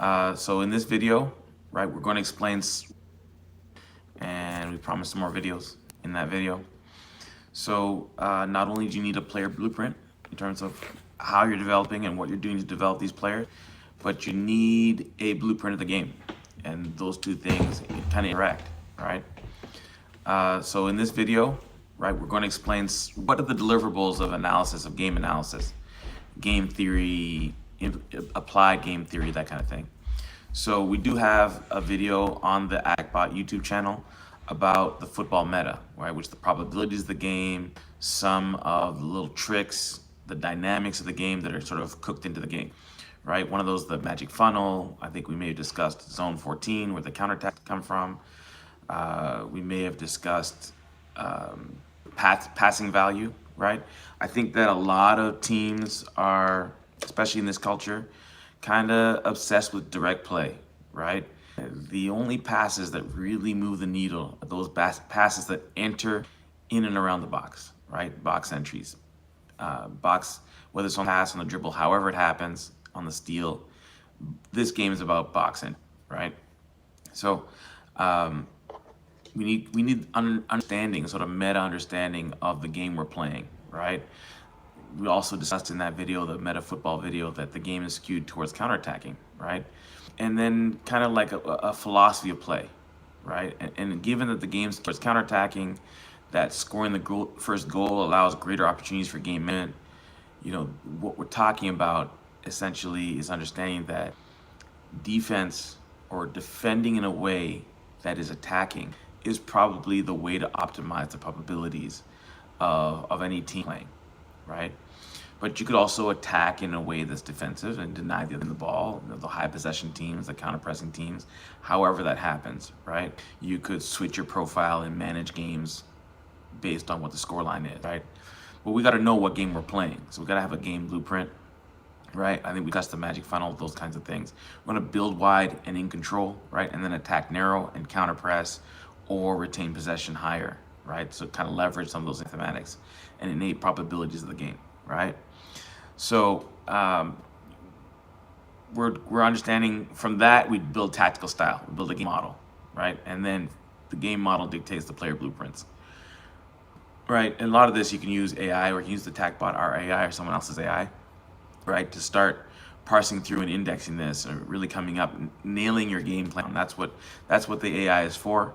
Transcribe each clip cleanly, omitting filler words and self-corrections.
So in this video, right, we're going to explain, and we promised some more videos in that video. So not only do you need a player blueprint in terms of how you're developing and what you're doing to develop these players, but you need a blueprint of the game. And those two things kind of interact, right? So in this video, right, we're going to explain what are the deliverables of analysis, of game analysis, game theory, applied game theory, that kind of thing. So we do have a video on the ActBot YouTube channel about the football meta, right? Which the probabilities of the game, some of the little tricks, the dynamics of the game that are sort of cooked into the game, right? One of those, the magic funnel. I think we may have discussed zone 14, where the counterattack come from. We may have discussed passing value, right? I think that a lot of teams are, especially in this culture, kind of obsessed with direct play, right? The only passes that really move the needle are those passes that enter in and around the box, right? Box entries. Box, whether it's on pass, on the dribble, however it happens, on the steal. This game is about boxing, right? So we need understanding, sort of meta understanding of the game we're playing, right? We also discussed in that video, the meta football video, that the game is skewed towards counterattacking, right? And then kind of like a philosophy of play, right? And given that the game's towards counterattacking, that scoring the first goal allows greater opportunities for game management, you know, what we're talking about essentially is understanding that defense, or defending in a way that is attacking, is probably the way to optimize the probabilities of any team playing, right? But you could also attack in a way that's defensive and deny the ball, the high possession teams, the counter-pressing teams, however that happens, right? You could switch your profile and manage games based on what the scoreline is, right? But we got to know what game we're playing. So we got to have a game blueprint, right? I think we discussed the magic funnel, those kinds of things. We want to build wide and in control, right? And then attack narrow and counter press, or retain possession higher, right? So kind of leverage some of those mathematics and innate probabilities of the game, right? So we're understanding from that, we build tactical style, we build a game model, right? And then the game model dictates the player blueprints, right? And a lot of this you can use AI, or you can use the TactBot, our AI, or someone else's AI, right, to start parsing through and indexing this, or really coming up, nailing your game plan. That's what the AI is for.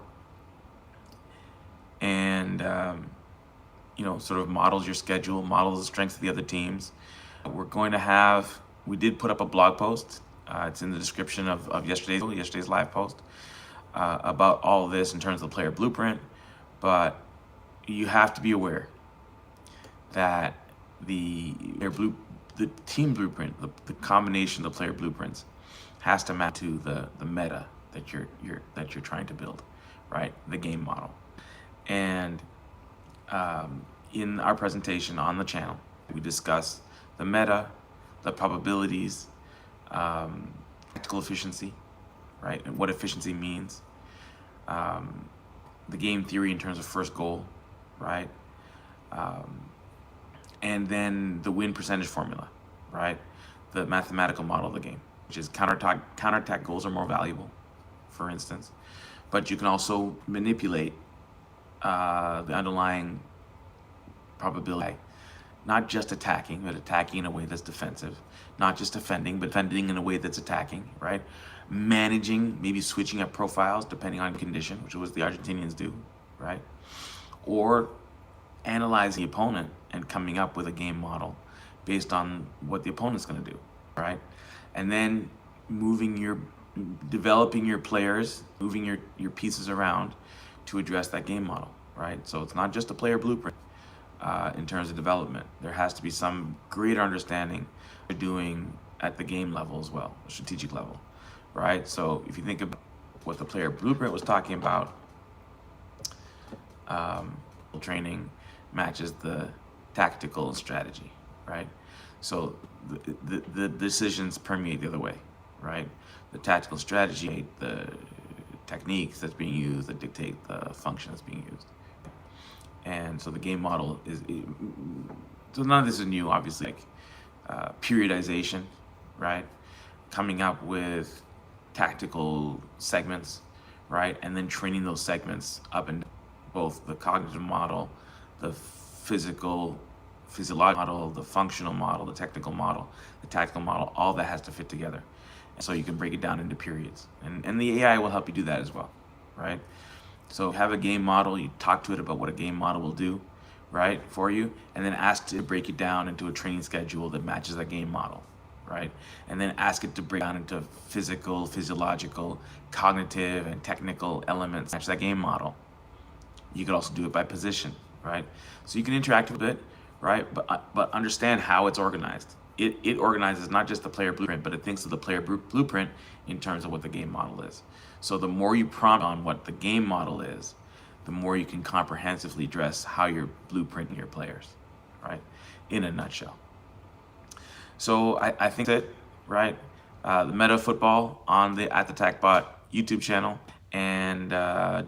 And you know, sort of models your schedule, models the strengths of the other teams. We're going to have, we did put up a blog post. It's in the description of yesterday's live post about all of this in terms of the player blueprint. But you have to be aware that the team blueprint, the combination of the player blueprints, has to map to the meta that you're trying to build, right? The game model. And in our presentation on the channel, we discuss the meta, the probabilities, tactical efficiency, right? And what efficiency means. The game theory in terms of first goal, right? And then the win percentage formula, right? The mathematical model of the game, which is counterattack goals are more valuable, for instance. But you can also manipulate the underlying probability, not just attacking, but attacking in a way that's defensive, not just defending, but defending in a way that's attacking, right? Managing, maybe switching up profiles depending on condition, which is what the Argentinians do, right? Or analyzing the opponent and coming up with a game model based on what the opponent's going to do, right? And then developing your players, moving your pieces around to address that game model, right? So it's not just a player blueprint in terms of development. There has to be some greater understanding you're doing at the game level as well, the strategic level, right? So if you think about what the player blueprint was talking about, training matches the tactical strategy, right? So the decisions permeate the other way, right? The tactical strategy, the techniques that's being used that dictate the function that's being used. And so the game model so none of this is new, obviously, like periodization, right? Coming up with tactical segments, right? And then training those segments up and both the cognitive model, the physiological model, the functional model, the technical model, the tactical model, all that has to fit together. And so you can break it down into periods. And the AI will help you do that as well, right? So have a game model, you talk to it about what a game model will do, right, for you, and then ask to break it down into a training schedule that matches that game model, right? And then ask it to break down into physiological, cognitive, and technical elements match that game model. You could also do it by position, right? So you can interact with it, right? But understand how it's organized. It organizes not just the player blueprint, but it thinks of the player blueprint in terms of what the game model is. So the more you prompt on what the game model is, the more you can comprehensively address how you're blueprinting your players, right? In a nutshell. So I think that, right? The Meta Football on the At the TACBot YouTube channel, and